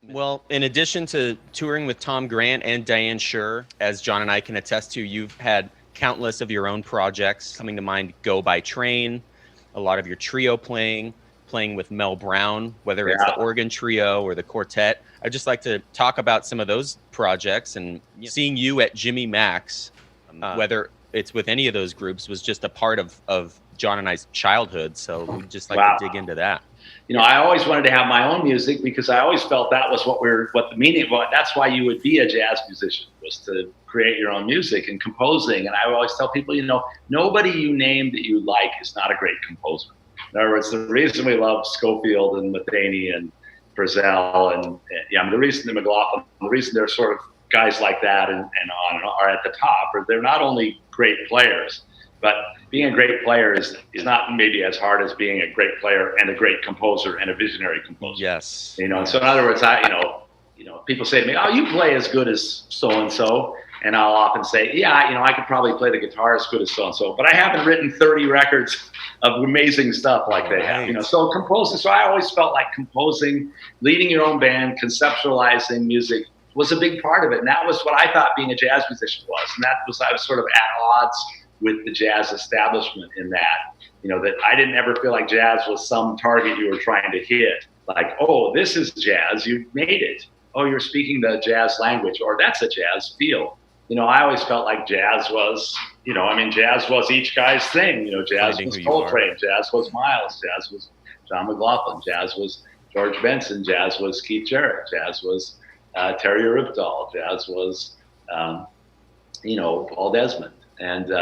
Well, in addition to touring with Tom Grant and Diane Shure, as John and I can attest to, you've had countless of your own projects. Coming to mind, Go by Train, a lot of your trio playing with Mel Brown, whether it's the organ trio or the quartet. I'd just like to talk about some of those projects, and seeing you at Jimmy Mac's, whether it's with any of those groups, was just a part of John and I's childhood. So we'd just like to dig into that. I always wanted to have my own music because I always felt that was what the meaning of it. That's why you would be a jazz musician, was to create your own music and composing. And I always tell people, nobody you name that you like is not a great composer. In other words, the reason we love Schofield and Metheny and Frizzell and the reason the McLaughlin, the reason they're sort of guys like that and on and are at the top, or they're not only great players, but being a great player is not maybe as hard as being a great player and a great composer and a visionary composer. Yes. So in other words, people say to me, "Oh, you play as good as so and so," and I'll often say, "Yeah, I could probably play the guitar as good as so and so, but I haven't written 30 records of amazing stuff like they have." So composing. So I always felt like composing, leading your own band, conceptualizing music was a big part of it, and that was what I thought being a jazz musician was, and I was sort of at odds with the jazz establishment in that, that I didn't ever feel like jazz was some target you were trying to hit. Like, oh, this is jazz, you made it. Oh, you're speaking the jazz language, or that's a jazz feel. I always felt like jazz was, jazz was each guy's thing. Jazz was Coltrane, jazz was Miles, jazz was John McLaughlin, jazz was George Benson, jazz was Keith Jarrett, jazz was Terry Ripdahl, jazz was, Paul Desmond. And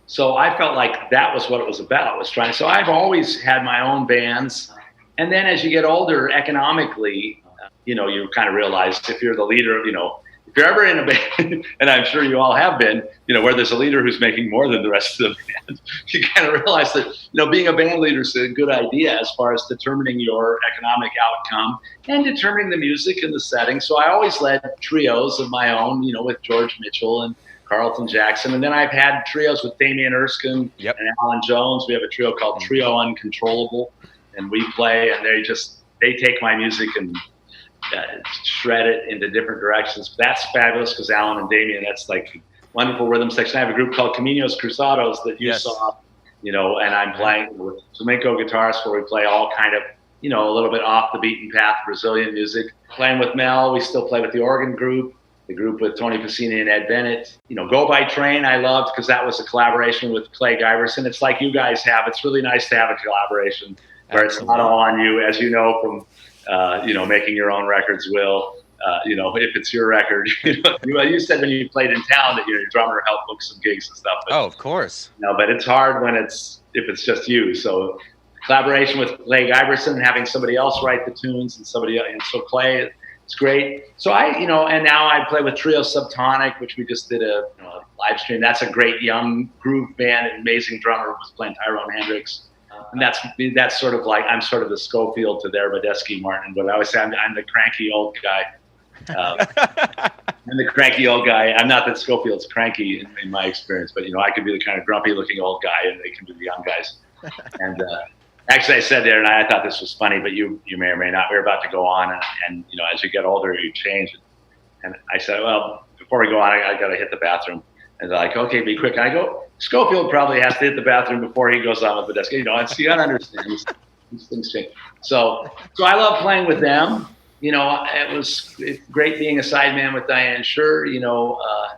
so I felt like that was what it was about, so I've always had my own bands. And then as you get older, economically, you kind of realize if you're the leader, if you're ever in a band, and I'm sure you all have been, where there's a leader who's making more than the rest of the band, you kind of realize that, being a band leader is a good idea as far as determining your economic outcome and determining the music and the setting. So I always led trios of my own, with George Mitchell and Carlton Jackson. And then I've had trios with Damian Erskine and Alan Jones. We have a trio called Trio Uncontrollable, and we play, and they take my music and shred it into different directions. That's fabulous because Alan and Damian, that's like wonderful rhythm section. I have a group called Caminos Cruzados that you saw, and I'm playing with flamenco guitarists where we play all kind of, a little bit off the beaten path Brazilian music. Playing with Mel, we still play with the organ group, the group with Tony Pacini and Ed Bennett. Go by Train I loved because that was a collaboration with Clay Giverson. It's like you guys have. It's really nice to have a collaboration where it's not all on you, as you know from making your own records, Will. If it's your record, you said when you played in town that your drummer helped book some gigs and stuff. But, of course. But it's hard if it's just you. So collaboration with Clay Giverson and having somebody else write the tunes and so Clay, it's great. So and now I play with Trio Subtonic, which we just did a live stream. That's a great young groove band, an amazing drummer was playing Tyrone Hendricks. And that's sort of like, I'm sort of the Schofield to their Badesky Martin, but I always say I'm the cranky old guy. I'm the cranky old guy. I'm not that Schofield's cranky in my experience, but I could be the kind of grumpy looking old guy and they can be the young guys. And actually I said there, and I thought this was funny, but you may or may not, we were about to go on and as you get older, you change. And I said, well, before we go on, I got to hit the bathroom. And they're like, okay, be quick. And I go, Schofield probably has to hit the bathroom before he goes on with the desk. And so you got to understand these things change. So I love playing with them. It was great being a sideman with Diane Shure. I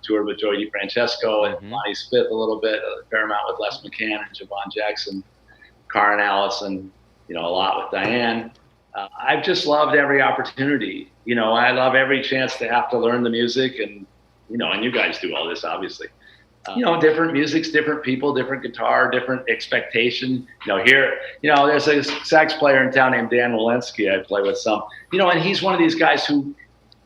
toured with Joey DeFrancesco and Lonnie Smith a little bit, a fair amount with Les McCann and Javon Jackson, Karin Allison, a lot with Diane. I've just loved every opportunity. I love every chance to have to learn the music and you guys do all this, obviously. Different musics, different people, different guitar, different expectation. Here, there's a sax player in town named Dan Walensky I play with some, and he's one of these guys who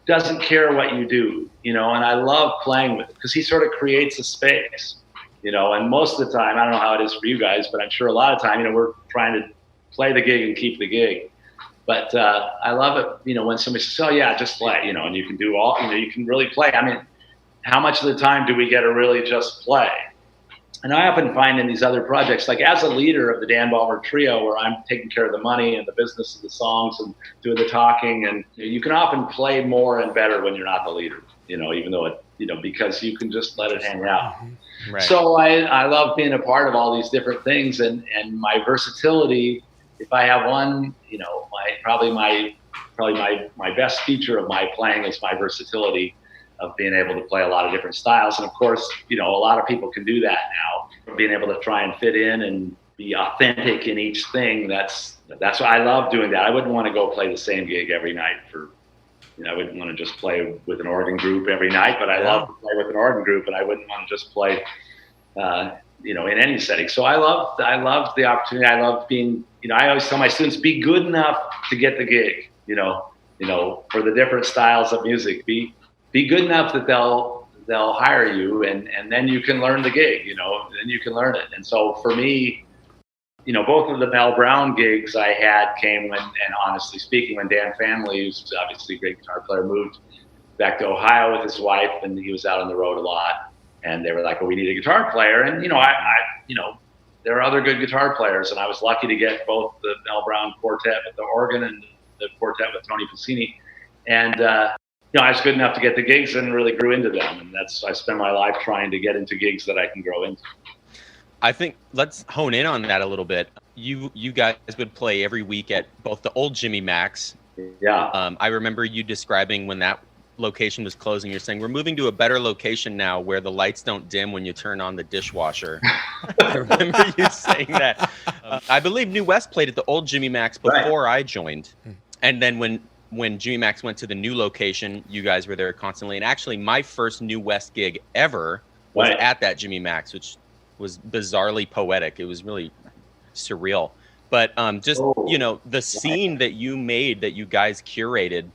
doesn't care what you do, and I love playing with him because he sort of creates a space, and most of the time, I don't know how it is for you guys, but I'm sure a lot of time, we're trying to play the gig and keep the gig. But I love it, when somebody says, oh yeah, just play, and you can do all, you can really play. I mean, how much of the time do we get to really just play? And I often find in these other projects, like as a leader of the Dan Balmer Trio, where I'm taking care of the money and the business of the songs and doing the talking, and you can often play more and better when you're not the leader, even though because you can just let it hang out. Right. So I love being a part of all these different things, and my versatility. If I have one, my best feature of my playing is my versatility of being able to play a lot of different styles. And of course, a lot of people can do that now, being able to try and fit in and be authentic in each thing. That's why I love doing that. I wouldn't want to go play the same gig every night I wouldn't want to just play with an organ group every night, but I love to play with an organ group, and I wouldn't want to just play, in any setting. So I love the opportunity. I love being, I always tell my students, be good enough to get the gig, for the different styles of music. Be good enough that they'll hire you, and then you can learn the gig, then you can learn it. And so for me, both of the Mel Brown gigs I had came and honestly speaking, when Dan Family, who's obviously a great guitar player, moved back to Ohio with his wife, and he was out on the road a lot, and they were like, well, we need a guitar player. And, there are other good guitar players, and I was lucky to get both the Mel Brown quartet with the organ and the quartet with Tony Pacini. And, I was good enough to get the gigs and really grew into them. And I spend my life trying to get into gigs that I can grow into. I think let's hone in on that a little bit. You guys would play every week at both the old Jimmy Mac's. Yeah. I remember you describing when that location was closing. You're saying, we're moving to a better location now where the lights don't dim when you turn on the dishwasher. I remember you saying that. I believe New West played at the old Jimmy Mac's before I joined. And then when Jimmy Mac's went to the new location, you guys were there constantly. And actually, my first New West gig ever was at that Jimmy Mac's, which was bizarrely poetic. It was really surreal. But the scene that you made, that you guys curated,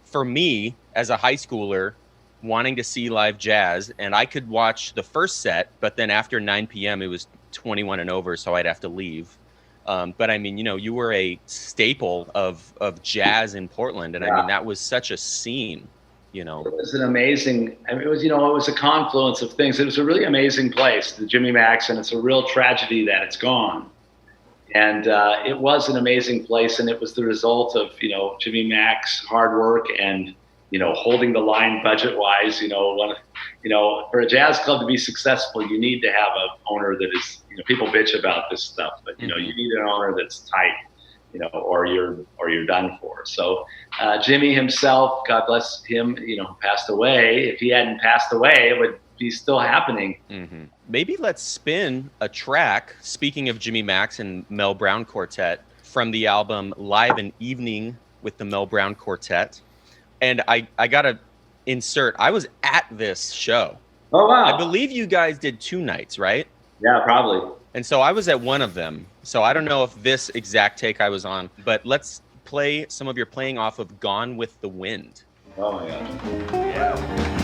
for me as a high schooler wanting to see live jazz, and I could watch the first set, but then after 9 p.m. it was 21 and over, so I'd have to leave. But I mean, you were a staple of jazz in Portland, and I mean, that was such a scene. It was an amazing. It was a confluence of things. It was a really amazing place, the Jimmy Mac's, and it's a real tragedy that it's gone. And it was an amazing place, and it was the result of Jimmy Mac's hard work and holding the line budget-wise. For a jazz club to be successful, you need to have an owner that is. People bitch about this stuff, but you need an owner that's tight. Or you're done for. So Jimmy himself, God bless him, passed away. If he hadn't passed away, it would be still happening. Mm-hmm. Maybe let's spin a track, speaking of Jimmy Mac's and Mel Brown Quartet, from the album Live and Evening with the Mel Brown Quartet. And I got to insert, I was at this show. Oh, wow. I believe you guys did 2 nights, right? Yeah, probably. And so I was at one of them. So I don't know if this exact take I was on, but let's play some of your playing off of Gone with the Wind. Oh my gosh. Yeah.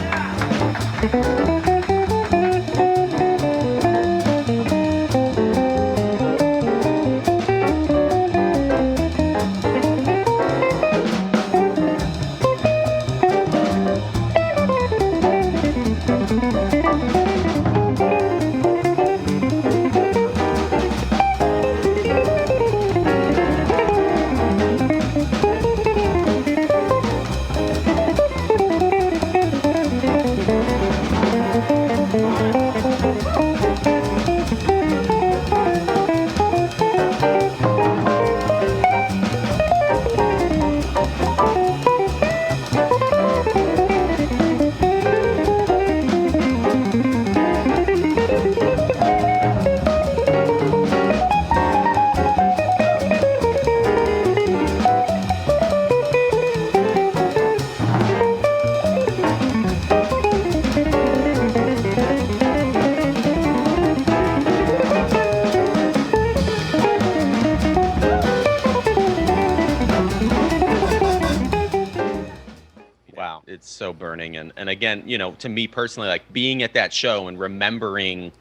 It's so burning. And again, to me personally, like being at that show and remembering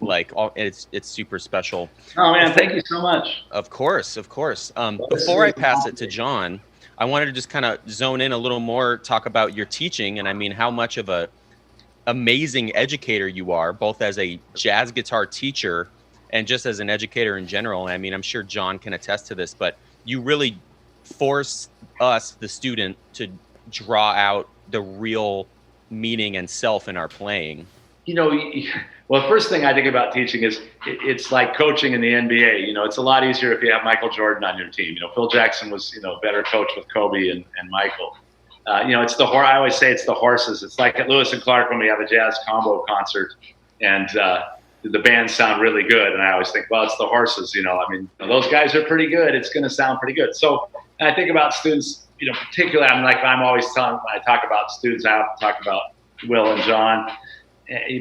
it's super special. Oh man, thank you so much. Of course. Before I pass it to John, I wanted to just kind of zone in a little more, talk about your teaching. And I mean, how much of a amazing educator you are, both as a jazz guitar teacher and just as an educator in general. I mean, I'm sure John can attest to this, but you really force us, the student, to draw out the real meaning and self in our playing. Well, the first thing I think about teaching is it's like coaching in the NBA. It's a lot easier if you have Michael Jordan on your team. Phil Jackson was, a better coach with Kobe and Michael. It's I always say it's the horses. It's like at Lewis and Clark when we have a jazz combo concert and the bands sound really good. And I always think, well, it's the horses, those guys are pretty good. It's going to sound pretty good. So I think about students, particularly, I'm always telling, when I talk about students, I have to talk about Will and John,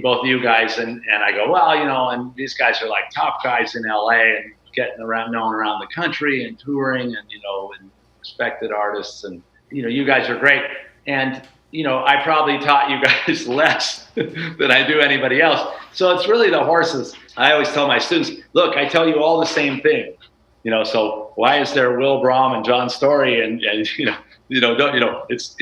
both you guys. And I go, well, and these guys are like top guys in LA and getting known around the country and touring and, and respected artists. And, you guys are great. And, I probably taught you guys less than I do anybody else. So it's really the horses. I always tell my students, look, I tell you all the same thing. So why is there Will Brahm and John Story and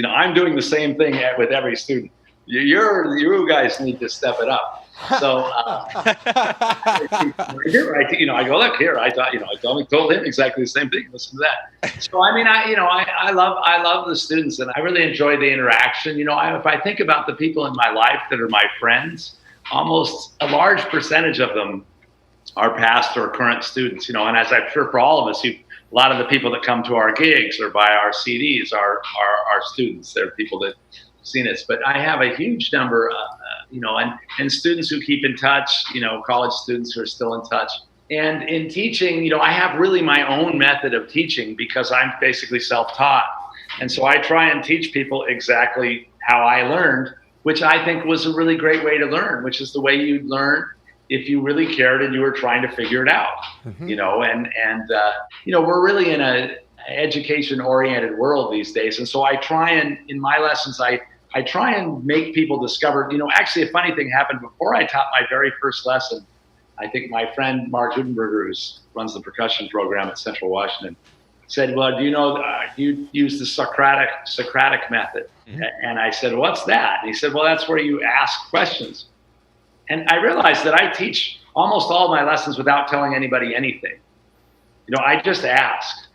I'm doing the same thing with every student. You guys need to step it up. So I go, look here. I thought, I told him exactly the same thing. Listen to that. So I love the students, and I really enjoy the interaction. If I think about the people in my life that are my friends, almost a large percentage of them are past or current students. And as I'm sure for all of us, a lot of the people that come to our gigs or buy our CDs are students. They're people that seen it, but I have a huge number, and students who keep in touch, college students who are still in touch. And in teaching, I have really my own method of teaching because I'm basically self-taught. And so I try and teach people exactly how I learned, which I think was a really great way to learn, which is the way you learn if you really cared and you were trying to figure it out, we're really in a education-oriented world these days. And so I try and, in my lessons, I try and make people discover, actually a funny thing happened before I taught my very first lesson. I think my friend Mark Gutenberger, who runs the percussion program at Central Washington, said, well, do you use the Socratic method? Mm-hmm. And I said, what's that? And he said, well, that's where you ask questions. And I realized that I teach almost all of my lessons without telling anybody anything. I just ask,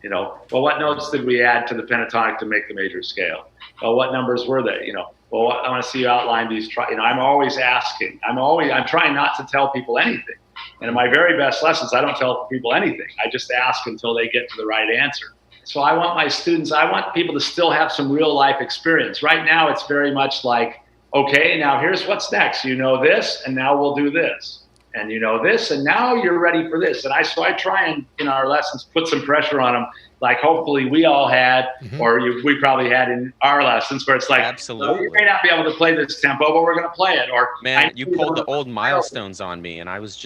well, what notes did we add to the pentatonic to make the major scale? Well, what numbers were they? Well, I want to see you outline these. I'm always asking. I'm trying not to tell people anything. And in my very best lessons, I don't tell people anything. I just ask until they get to the right answer. So I want people to still have some real life experience. Right now, it's very much like, okay, now here's what's next. This, and now we'll do this. And this, and now you're ready for this. And so I try and, in our lessons, put some pressure on them, like hopefully we all had, or we probably had in our lessons, where it's like, absolutely, you may not be able to play this tempo, but we're going to play it. Or man, you pulled the old milestones on me, and I was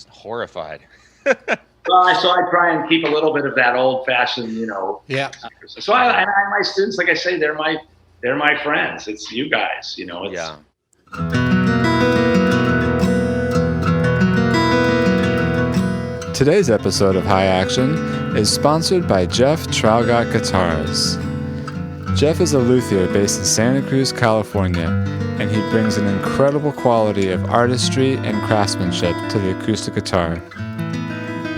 horrified. So I try and keep a little bit of that old-fashioned, Yeah. So my students, like I say, they're my friends. It's you guys, Yeah. Today's episode of High Action is sponsored by Jeff Traugott Guitars. Jeff is a luthier based in Santa Cruz, California, and he brings an incredible quality of artistry and craftsmanship to the acoustic guitar.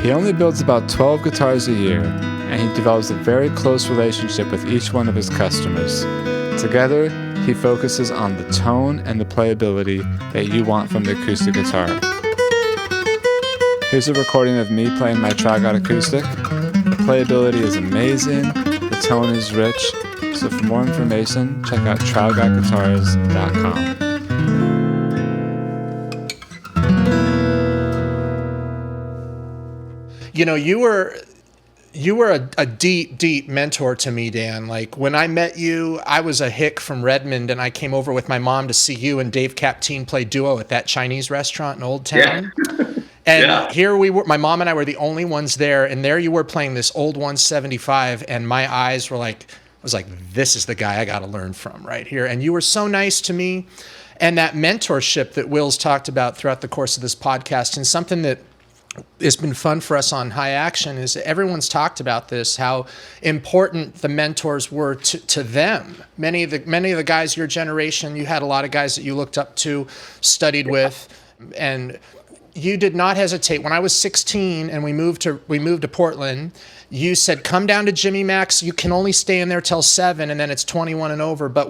He only builds about 12 guitars a year, and he develops a very close relationship with each one of his customers. Together, he focuses on the tone and the playability that you want from the acoustic guitar. Here's a recording of me playing my Traugott acoustic. The playability is amazing, the tone is rich, so for more information, check out traugottguitars.com. You were a deep mentor to me, Dan. Like when I met you, I was a hick from Redmond, and I came over with my mom to see you and Dave Capteen play duo at that Chinese restaurant in Old Town. Yeah. And here we were, my mom and I were the only ones there, and there you were playing this old 175, and my eyes were like, I was like, this is the guy I got to learn from right here. And you were so nice to me. And that mentorship that Will's talked about throughout the course of this podcast, and something that it's been fun for us on High Action is everyone's talked about this, how important the mentors were to them. Many of the guys your generation, you had a lot of guys that you looked up to, studied with, and you did not hesitate. When I was 16 and we moved to Portland, you said, come down to Jimmy Mac's. You can only stay in there till 7, and then it's 21 and over. But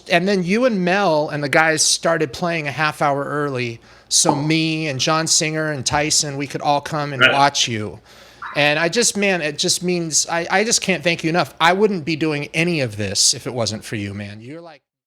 and then you and Mel and the guys started playing a half hour early. So me and John Singer and Tyson, we could all come and watch you. And it just means, I just can't thank you enough. I wouldn't be doing any of this if it wasn't for you, man. You're like...